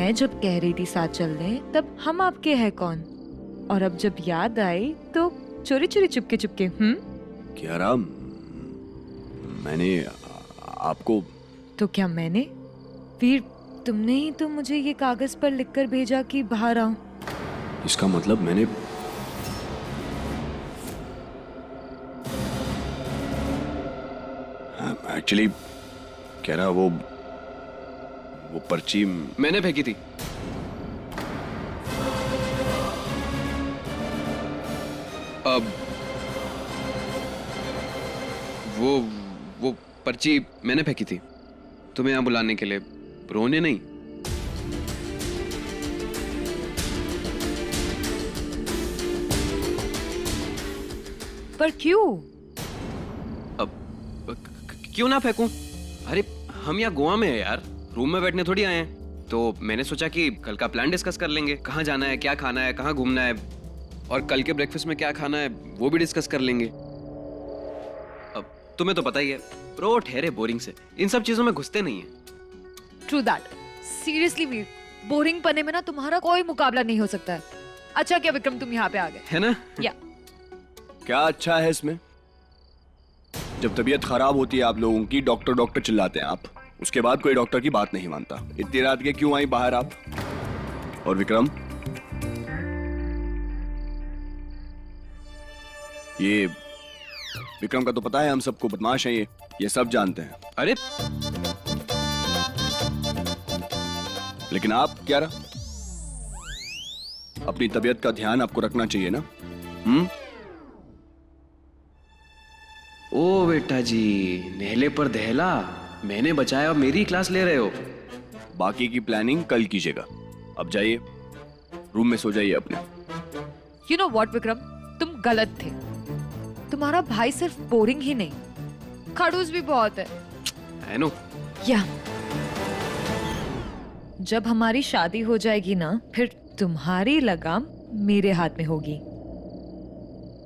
मैं जब कह रही थी साथ चलने तब हम आपके हैं कौन, और अब जब याद आई तो चोरी चोरी चुपके चुपके। कियारा, मैंने आपको। तो क्या मैंने? वीर, तुमने ही तो मुझे ये कागज पर लिखकर भेजा कि बाहर आऊं। इसका मतलब मैंने एक्चुअली कह रहा वो पर्ची मैंने फेंकी थी। अब वो पर्ची मैंने फेंकी थी तुम्हें यहाँ बुलाने के लिए, रोने नहीं। पर क्यों? क्यों ना फेंकूं? अरे हम यहाँ गोवा में है यार, रूम में बैठने थोड़ी आए हैं। तो मैंने सोचा कि कल का प्लान डिस्कस कर लेंगे, कहाँ जाना है, क्या खाना है, कहाँ घूमना है, और कल के ब्रेकफास्ट में क्या खाना है वो भी डिस्कस कर लेंगे। अब तुम्हें तो पता ही है, प्रो ठहरे बोरिंग से इन सब चीजों में घुसते नहीं है। True that. Seriously Veer, boring पने में ना तुम्हारा कोई मुकाबला नहीं हो सकता है। अच्छा क्या विक्रम तुम यहाँ पे आ गए, है ना? या क्या अच्छा है इसमें? जब तबीयत खराब होती है आप लोगों की, डॉक्टर डॉक्टर चिल्लाते हैं आप, उसके बाद कोई डॉक्टर की बात नहीं मानता। इतनी रात के क्यों आई बाहर आप? और विक्रम, ये विक्रम का तो पता है हम सबको बदमाश है, ये सब जानते हैं। अरे लेकिन आप क्या रहा, अपनी तबीयत का ध्यान आपको रखना चाहिए ना। ओ बेटा जी, नेहले पर दहला, मैंने बचाया और मेरी क्लास ले रहे हो। बाकी की प्लानिंग कल कीजिएगा। अब जाइए रूम में सो जाइए अपने। यू नो व्हाट विक्रम, तुम गलत थे। तुम्हारा भाई सिर्फ बोरिंग ही नहीं, खड़ूस भी बहुत है। I know. या जब हमारी शादी हो जाएगी ना, फिर तुम्हारी लगाम मेरे हाथ में होगी,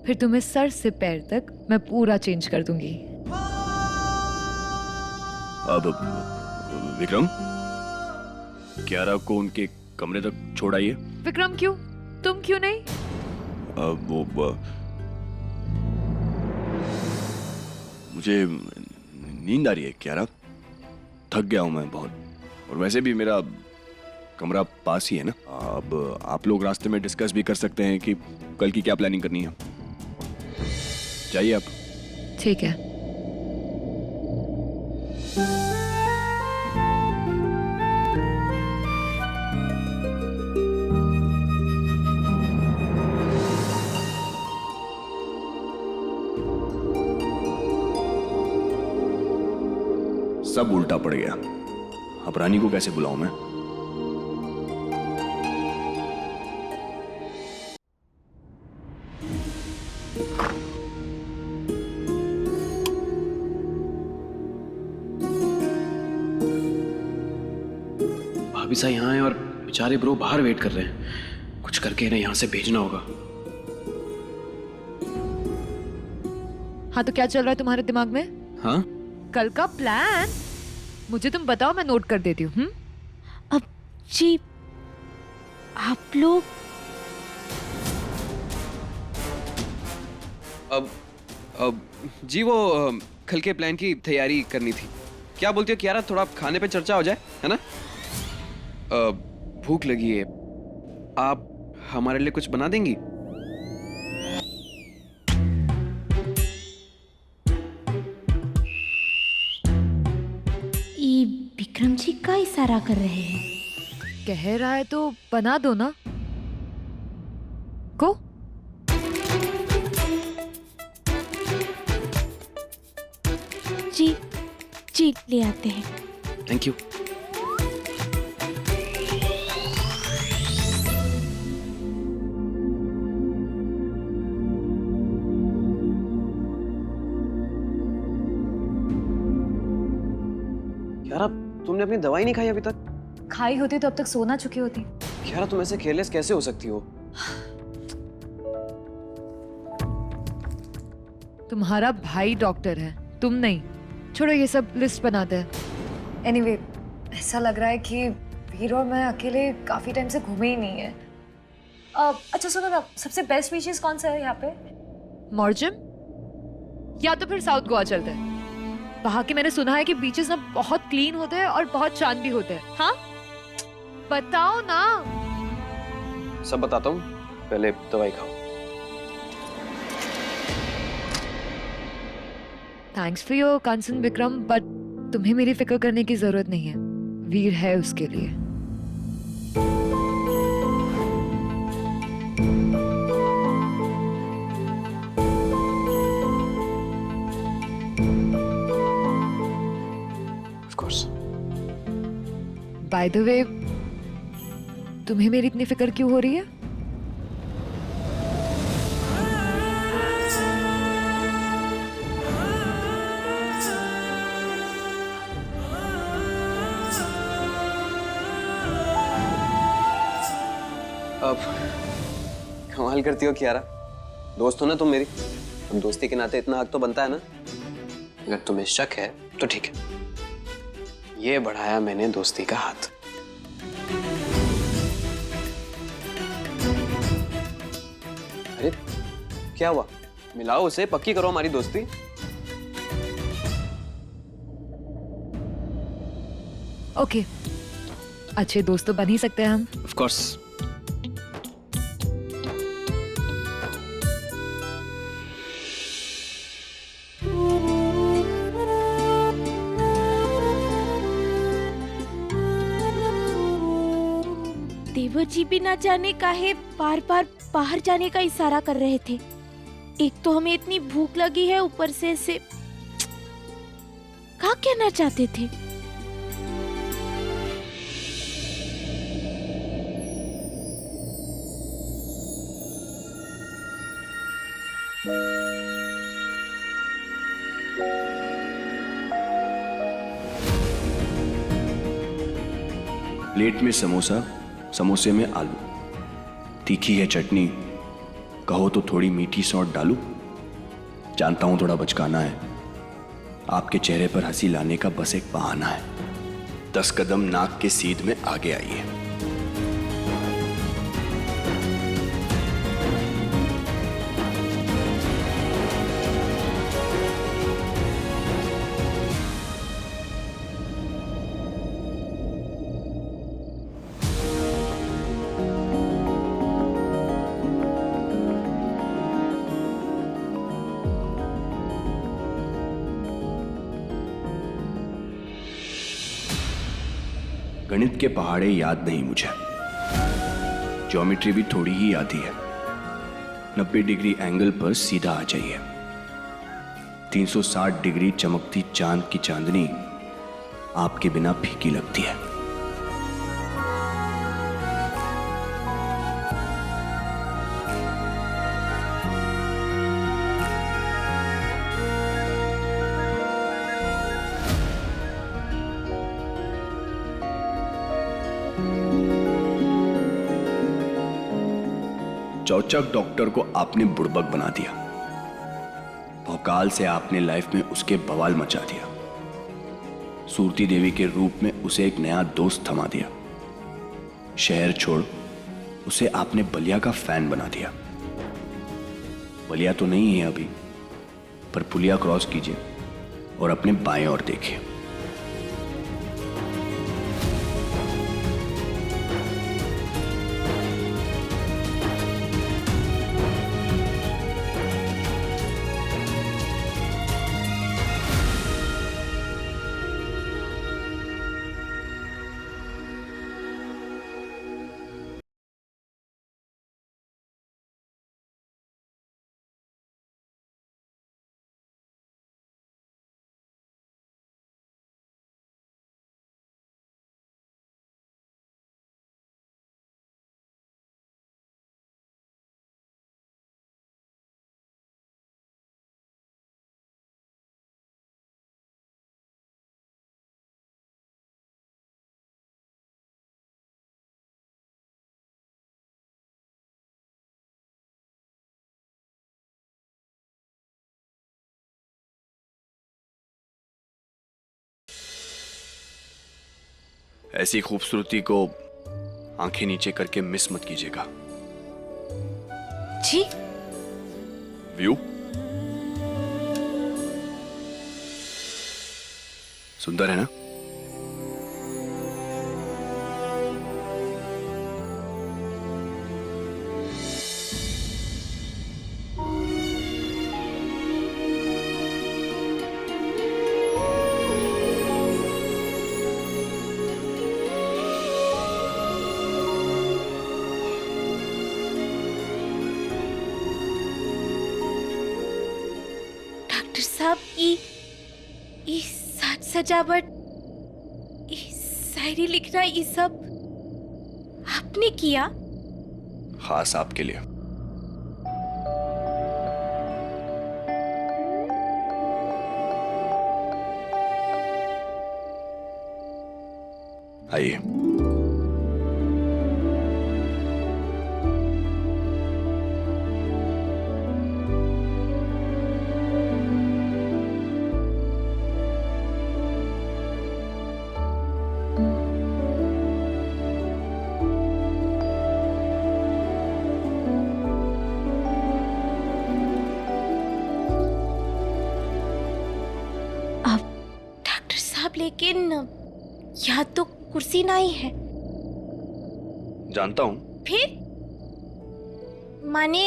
फिर तुम्हें सर से पैर तक मैं पूरा चेंज कर दूंगी। अब विक्रम, कियारा को उनके कमरे तक छोड़ाइए। विक्रम क्यों? तुम क्यों नहीं? मुझे नींद आ रही है कियारा, थक गया हूं मैं बहुत, और वैसे भी मेरा कमरा पास ही है ना। अब आप लोग रास्ते में डिस्कस भी कर सकते हैं कि कल की क्या प्लानिंग करनी है। जाइए आप। ठीक है। सब उल्टा पड़ गया, अब रानी को कैसे बुलाऊं मैं? भाभी साहब यहाँ हैं और बेचारे ब्रो बाहर वेट कर रहे हैं, कुछ करके इन्हें यहाँ से भेजना होगा। हाँ तो क्या चल रहा है तुम्हारे दिमाग में? हाँ कल का प्लान मुझे तुम बताओ, मैं नोट कर देती हूँ। अब जी आप लोग अब जी वो कल के प्लान की तैयारी करनी थी। क्या बोलती हो कियारा, थोड़ा खाने पे चर्चा हो जाए, है ना? भूख लगी है, आप हमारे लिए कुछ बना देंगी? ये विक्रम जी का इशारा कर रहे हैं। कह रहा है तो बना दो ना। को जी जी ले आते हैं। Thank you. यार तुमने अपनी दवाई नहीं खाई अभी तक? खाई होती तो अब तक सोना चुकी होती। यार तुम ऐसे केयरलेस कैसे हो सकती हो? तुम्हारा भाई डॉक्टर है, तुम नहीं। छोड़ो ये सब, लिस्ट बनाते हैं। एनीवे, ऐसा लग रहा है कि वीर और मैं अकेले काफी टाइम से घूमे ही नहीं है। अच्छा सुनो ना, सबसे बेस्ट बीचेस कौन सा है यहाँ पे? मॉर्जिम या तो फिर साउथ गोवा चलते हैं। वहां के मैंने सुना है कि बीचेस ना बहुत क्लीन होते हैं और बहुत शांत भी होते हैं। हाँ बताओ ना। सब बताता हूँ, पहले दवाई खाओ। Thanks for your concern Vikram, but तुम्हें मेरी फिक्र करने की जरूरत नहीं है, वीर है उसके लिए। Of course. By the way, तुम्हें मेरी इतनी फिक्र क्यों हो रही है? अब कमाल करती हो कियारा, दोस्त हो ना तुम मेरी, अब दोस्ती के नाते इतना हक तो बनता है ना। अगर तुम्हें शक है तो ठीक है, ये बढ़ाया मैंने दोस्ती का हाथ। अरे क्या हुआ, मिलाओ उसे, पक्की करो हमारी दोस्ती। ओके, अच्छे दोस्त तो बन ही सकते हैं हम। Of course. देवर जी भी ना जाने काहे बार बार बाहर जाने का इशारा कर रहे थे। एक तो हमें इतनी भूख लगी है, ऊपर से क्या कहना चाहते थे? प्लेट में समोसा, समोसे में आलू, तीखी है चटनी, कहो तो थोड़ी मीठी सौंठ डालूं। जानता हूं थोड़ा बचकाना है, आपके चेहरे पर हंसी लाने का बस एक बहाना है। 10 कदम नाक के सीध में आगे आइए। गणित के पहाड़े याद नहीं मुझे, ज्योमेट्री भी थोड़ी ही आती है। 90 डिग्री एंगल पर सीधा आ जाइए। 360 डिग्री चमकती चांद की चांदनी आपके बिना फीकी लगती है। चौचक डॉक्टर को आपने बुड़बक बना दिया। भौकाल से आपने लाइफ में उसके बवाल मचा दिया। सूरती देवी के रूप में उसे एक नया दोस्त थमा दिया। शहर छोड़ उसे आपने बलिया का फैन बना दिया। बलिया तो नहीं है अभी, पर पुलिया क्रॉस कीजिए और अपने बाएं ओर देखिए। ऐसी खूबसूरती को आंखें नीचे करके मिस मत कीजिएगा। जी व्यू सुंदर है ना? डॉक्टर साहब, ई साज सजावट, ई शायरी लिखना, ये सब आपने किया? खास आपके लिए। आइए। डॉक्टर साहब, लेकिन यहाँ तो कुर्सी नहीं है। जानता हूं। फिर माने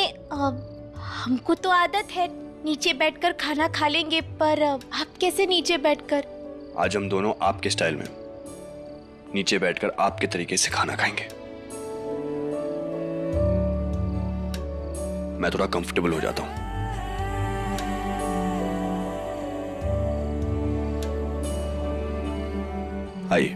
हमको तो आदत है नीचे बैठकर खाना खा लेंगे, पर आप कैसे नीचे बैठकर? आज हम दोनों आपके स्टाइल में नीचे बैठकर आपके तरीके से खाना खाएंगे। मैं थोड़ा कंफर्टेबल हो जाता हूं। आइए।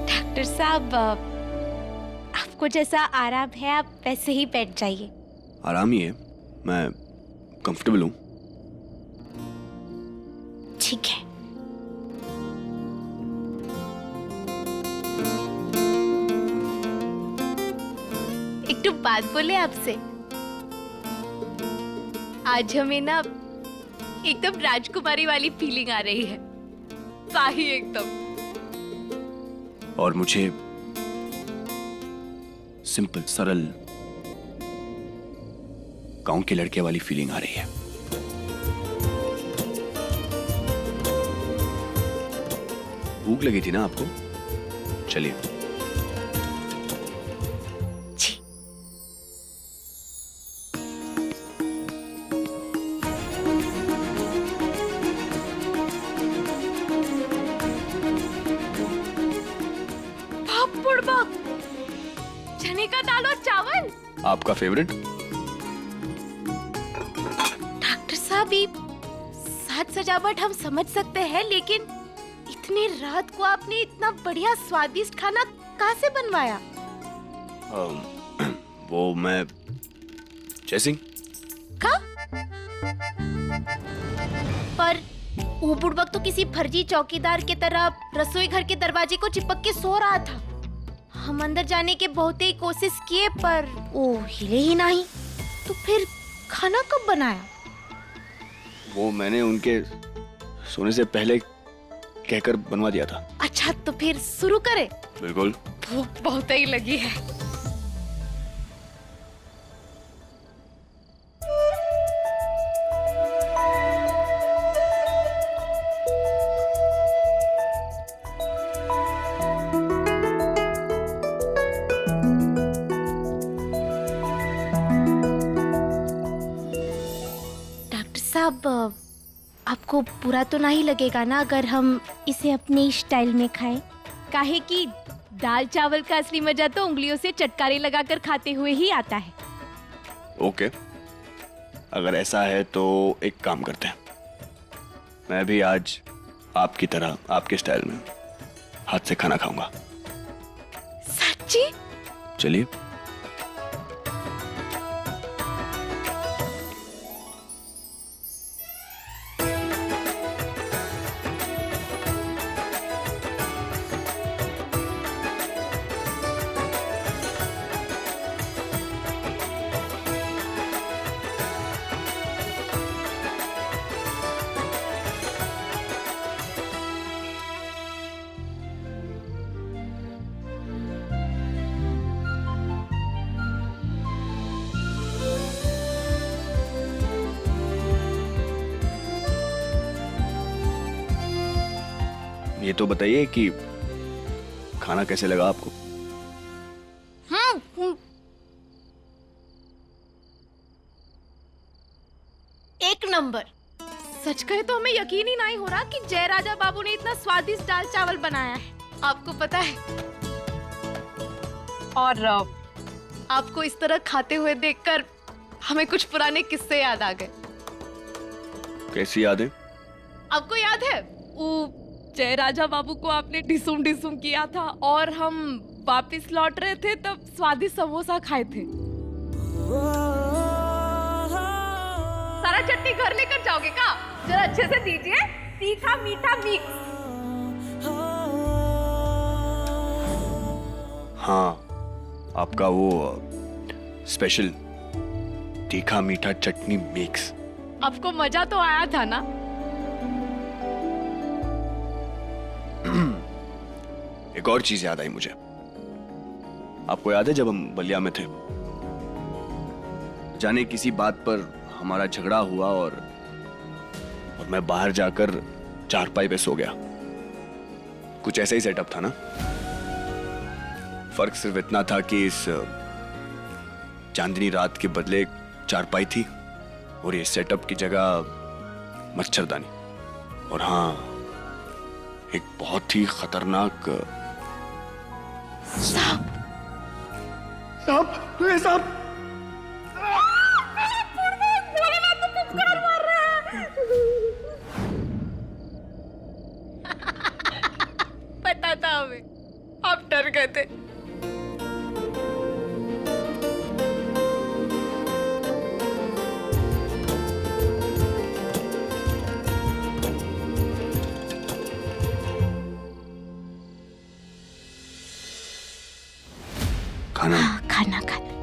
डॉक्टर साहब, आपको जैसा आराम है आप वैसे ही बैठ जाइए। आराम ही है, मैं कंफर्टेबल हूं। ठीक है। एक तो बात बोले आपसे, आज हमें ना एकदम राजकुमारी वाली फीलिंग आ रही है, शाही एकदम। और मुझे सिंपल सरल गांव के लड़के वाली फीलिंग आ रही है। भूख लगी थी ना आपको? चलिए। जी। पापड़ बाप, चने का दाल और चावल। आपका फेवरेट? डॉक्टर साहब, ये साज सजावट हम समझ सकते हैं, लेकिन इतनी रात को आपने इतना बढ़िया स्वादिष्ट खाना कहाँ से बनवाया? वो मैं जयसिंह। का? पर वो बुड़बक तो किसी फर्जी चौकीदार की तरह रसोई घर के दरवाजे को चिपक के सो रहा था। हम अंदर जाने के बहुत ही कोशिश किए, पर वो हिले ही नहीं। तो फिर खाना कब बनाया? वो मैंने उनके सोने से पहले कहकर बनवा दिया था। अच्छा, तो फिर शुरू करें? बिल्कुल। भूख बहुत ही लगी है। डॉक्टर साहब, आपको बुरा तो नहीं लगेगा ना अगर हम इसे अपने स्टाइल में खाएं? काहे कि दाल चावल का असली मजा तो उंगलियों से चटकारे लगाकर खाते हुए ही आता है। ओके, अगर ऐसा है तो एक काम करते हैं, मैं भी आज आपकी तरह आपके स्टाइल में हाथ से खाना खाऊंगा। सच्ची? चलिए। ये तो बताइए कि खाना कैसे लगा आपको? एक नंबर। सच कहे तो हमें यकीन ही नहीं हो रहा कि जयराजा बाबू ने इतना स्वादिष्ट दाल चावल बनाया है। आपको पता है, और आपको इस तरह खाते हुए देखकर हमें कुछ पुराने किस्से याद आ गए। कैसी याद है? आपको याद है वो जयराजा बाबू को आपने डिसुम डिसुम किया था और हम वापस लौट रहे थे तब स्वादिष्ट समोसा खाए थे। सारा चटनी घर लेकर जाओगे क्या? जरा अच्छे से दीजिए, तीखा मीठा मिक्स। हाँ, आपका वो स्पेशल तीखा मीठा चटनी मिक्स। आपको मजा तो आया था ना? एक और चीज याद आई मुझे। आपको याद है जब हम बलिया में थे, जाने किसी बात पर हमारा झगड़ा हुआ और मैं बाहर जाकर चारपाई पे सो गया। कुछ ऐसा ही सेटअप था ना? फर्क सिर्फ इतना था कि इस चांदनी रात के बदले चारपाई थी और ये सेटअप की जगह मच्छरदानी। और हाँ, एक बहुत ही खतरनाक सांप। सांप। पता था हमें, आप डर गए थे। खाना खाना खाना।